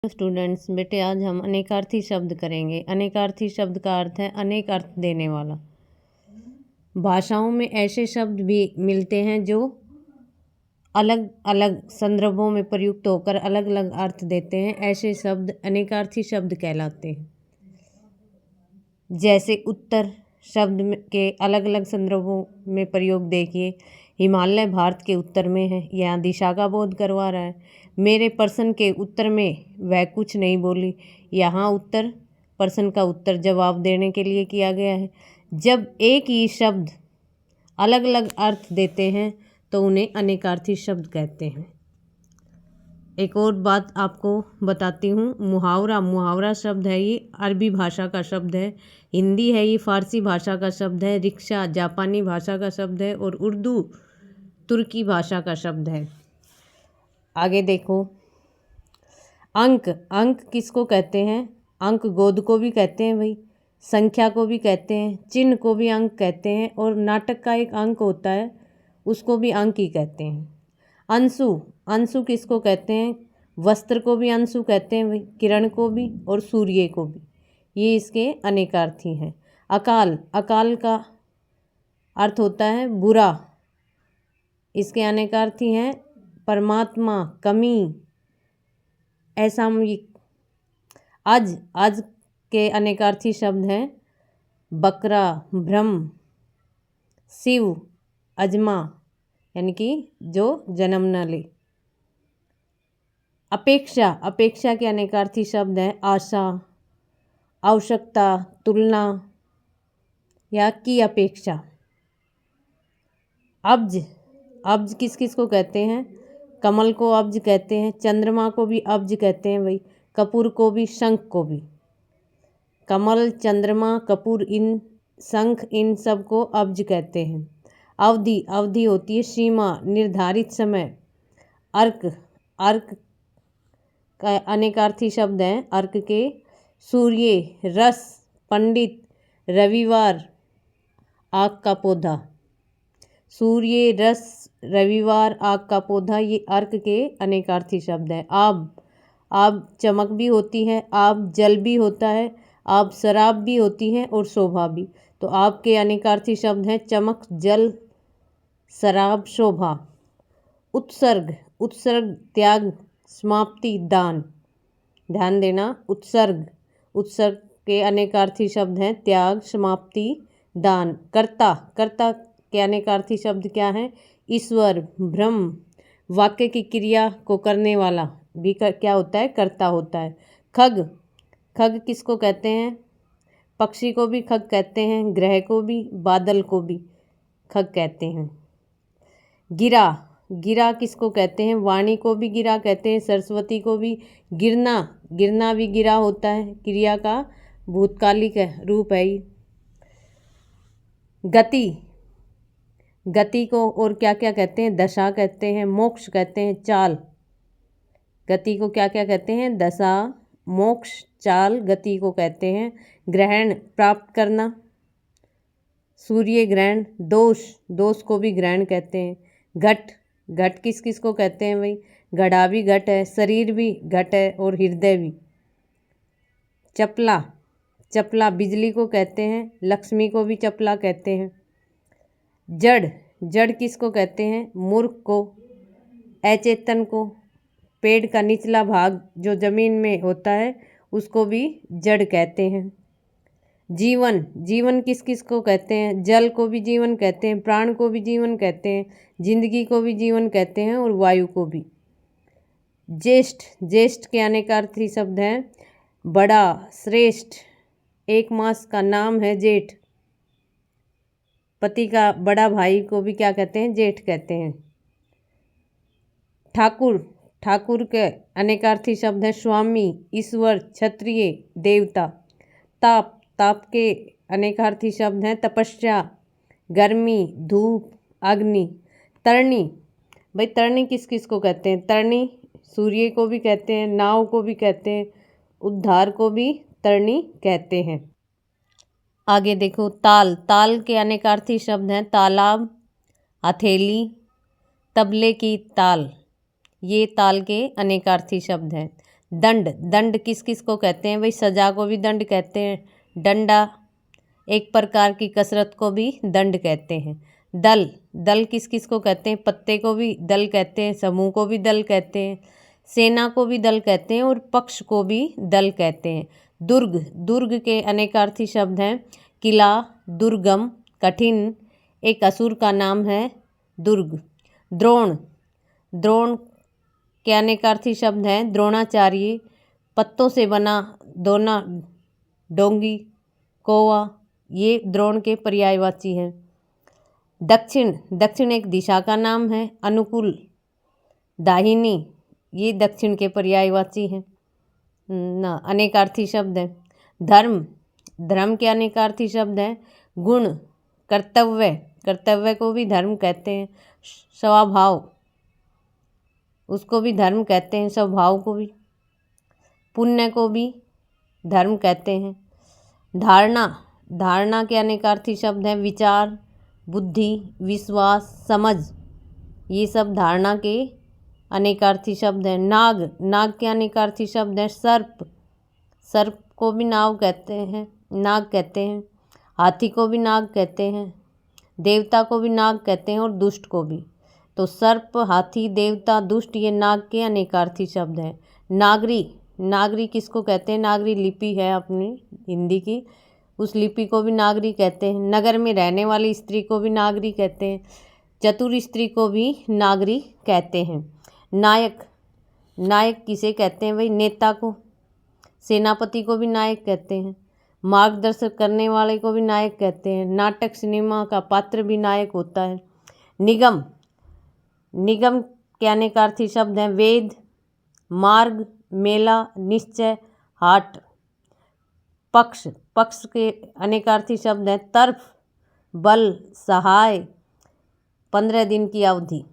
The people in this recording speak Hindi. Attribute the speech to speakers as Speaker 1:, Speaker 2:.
Speaker 1: स्टूडेंट्स, बेटे आज हम अनेकार्थी शब्द करेंगे। अनेकार्थी शब्द का अर्थ है अनेक अर्थ देने वाला। भाषाओं में ऐसे शब्द भी मिलते हैं जो अलग अलग संदर्भों में प्रयुक्त होकर अलग अलग अर्थ देते हैं। ऐसे शब्द अनेकार्थी शब्द कहलाते हैं। जैसे उत्तर शब्द के अलग अलग संदर्भों में प्रयोग देखिए। हिमालय भारत के उत्तर में है, यहाँ दिशा का बोध करवा रहा है। मेरे प्रश्न के उत्तर में वह कुछ नहीं बोली, यहाँ उत्तर प्रश्न का उत्तर जवाब देने के लिए किया गया है। जब एक ही शब्द अलग अलग अर्थ देते हैं तो उन्हें अनेकार्थी शब्द कहते हैं। एक और बात आपको बताती हूँ। मुहावरा शब्द है, ये अरबी भाषा का शब्द है। हिंदी है, ये फारसी भाषा का शब्द है। रिक्शा जापानी भाषा का शब्द है और उर्दू तुर्की भाषा का शब्द है। आगे देखो, अंक किसको कहते हैं? अंक गोद को भी कहते हैं भाई, संख्या को भी कहते हैं, चिन्ह को भी अंक कहते हैं और नाटक का एक अंक होता है उसको भी अंक ही कहते हैं। अंशु किसको कहते हैं? वस्त्र को भी अंशु कहते हैं भाई, किरण को भी और सूर्य को भी। ये इसके अनेकार्थी हैं। अकाल का अर्थ होता है बुरा। इसके अनेकार्थी हैं परमात्मा, कमी, असामयिक। आज के अनेकार्थी शब्द हैं बकरा, ब्रह्म, शिव, अजमा यानी कि जो जन्म न ले। अपेक्षा के अनेकार्थी शब्द हैं आशा, आवश्यकता, तुलना या की अपेक्षा। अब्ज किस को कहते हैं? कमल को अब्ज कहते हैं, चंद्रमा को भी अब्ज कहते हैं भाई, कपूर को भी, शंख को भी। कमल, चंद्रमा, कपूर, इन शंख, इन सब को अब्ज कहते हैं। अवधि होती है सीमा, निर्धारित समय। अर्क का अनेकार्थी शब्द हैं अर्क के सूर्य, रस, पंडित, रविवार, आग का पौधा। सूर्य, रस, रविवार, आग का पौधा, ये अर्क के अनेकार्थी शब्द हैं। आब चमक भी होती है, आब जल भी होता है, आब शराब भी होती है और शोभा भी। तो आब के अनेकार्थी शब्द हैं चमक, जल, शराब, शोभा। उत्सर्ग त्याग, समाप्ति, दान। ध्यान देना, उत्सर्ग के अनेकार्थी शब्द हैं त्याग, समाप्ति, दान। कर्ता के अनेकार्थी शब्द क्या हैं? ईश्वर, ब्रह्म। वाक्य की क्रिया को करने वाला भी क्या होता है? कर्ता होता है। खग किसको कहते हैं? पक्षी को भी खग कहते हैं, ग्रह को भी, बादल को भी खग कहते हैं। गिरा किसको कहते हैं? वाणी को भी गिरा कहते हैं, सरस्वती को भी। गिरना भी गिरा होता है, क्रिया का भूतकालिक रूप है। गति को और क्या क्या कहते हैं? दशा कहते हैं, मोक्ष कहते हैं, चाल। गति को क्या क्या कहते हैं? दशा, मोक्ष, चाल गति को कहते हैं। ग्रहण प्राप्त करना, सूर्य ग्रहण। दोष को भी ग्रहण कहते हैं। घट किस को कहते हैं भाई? घड़ा भी घट है, शरीर भी घट है और हृदय भी। चपला बिजली को कहते हैं, लक्ष्मी को भी चपला कहते हैं। जड़ किसको कहते हैं? मूर्ख को, अचेतन को। पेड़ का निचला भाग जो जमीन में होता है उसको भी जड़ कहते हैं। जीवन किस को कहते हैं? जल को भी जीवन कहते हैं, प्राण को भी जीवन कहते हैं, जिंदगी को भी जीवन कहते हैं और वायु को भी। ज्येष्ठ के अनेकार्थी शब्द हैं बड़ा, श्रेष्ठ। एक मास का नाम है जेठ। पति का बड़ा भाई को भी क्या कहते हैं? जेठ कहते हैं। ठाकुर के अनेकार्थी शब्द हैं स्वामी, ईश्वर, क्षत्रिय, देवता। ताप के अनेकार्थी शब्द हैं तपस्या, गर्मी, धूप, अग्नि। तरनी किस को कहते हैं? तरनी सूर्य को भी कहते हैं, नाव को भी कहते हैं, उद्धार को भी तरनी कहते हैं। आगे देखो, ताल के अनेकार्थी शब्द हैं तालाब, हथेली, तबले की ताल। ये ताल के अनेकार्थी शब्द हैं। दंड, दंड किस किस को कहते हैं भाई? सजा को भी दंड कहते हैं। डंडा, एक प्रकार की कसरत को भी दंड कहते हैं। दल, दल किस किस को कहते हैं? पत्ते को भी दल कहते हैं, समूह को भी दल कहते हैं, सेना को भी दल कहते हैं और पक्ष को भी दल कहते हैं। दुर्ग, दुर्ग के अनेकार्थी शब्द हैं किला, दुर्गम, कठिन, एक असुर का नाम है दुर्ग। द्रोण, द्रोण के अनेकार्थी शब्द हैं द्रोणाचार्य, पत्तों से बना दोना, डोंगी, कौवा, ये द्रोण के पर्यायवाची हैं। दक्षिण, दक्षिण एक दिशा का नाम है। अनुकूल, दाहिनी, ये दक्षिण के पर्यायवाची हैं ना, अनेकार्थी शब्द हैं। धर्म, धर्म के अनेकार्थी शब्द हैं गुण, कर्तव्य, कर्तव्य को भी धर्म कहते हैं। स्वभाव, उसको भी धर्म कहते हैं, स्वभाव को भी। पुण्य को भी धर्म कहते हैं। धारणा, धारणा के अनेकार्थी शब्द हैं विचार, बुद्धि, विश्वास, समझ, ये सब धारणा के अनेकार्थी शब्द हैं। नाग, नाग के अनेकार्थी शब्द हैं सर्प, सर्प को भी नाग कहते हैं। हाथी को भी नाग कहते हैं, देवता को भी नाग कहते हैं और दुष्ट को भी। तो सर्प, हाथी, देवता, दुष्ट, ये नाग के अनेकार्थी शब्द हैं। नागरी, नागरी किसको कहते हैं? नागरी लिपि है अपनी हिंदी की, उस लिपि को भी नागरी कहते हैं। नगर में रहने वाली स्त्री को भी नागरी कहते हैं। चतुर स्त्री को भी नागरी कहते हैं। नायक, नायक किसे कहते हैं भाई? नेता को। सेनापति को भी नायक कहते हैं। मार्गदर्शन करने वाले को भी नायक कहते हैं। नाटक, सिनेमा का पात्र भी नायक होता है। निगम, निगम के अनेकार्थी शब्द हैं वेद, मार्ग, मेला, निश्चय, हाट। पक्ष, पक्ष के अनेकार्थी शब्द हैं तर्फ, बल, सहाय, 15 दिन की अवधि।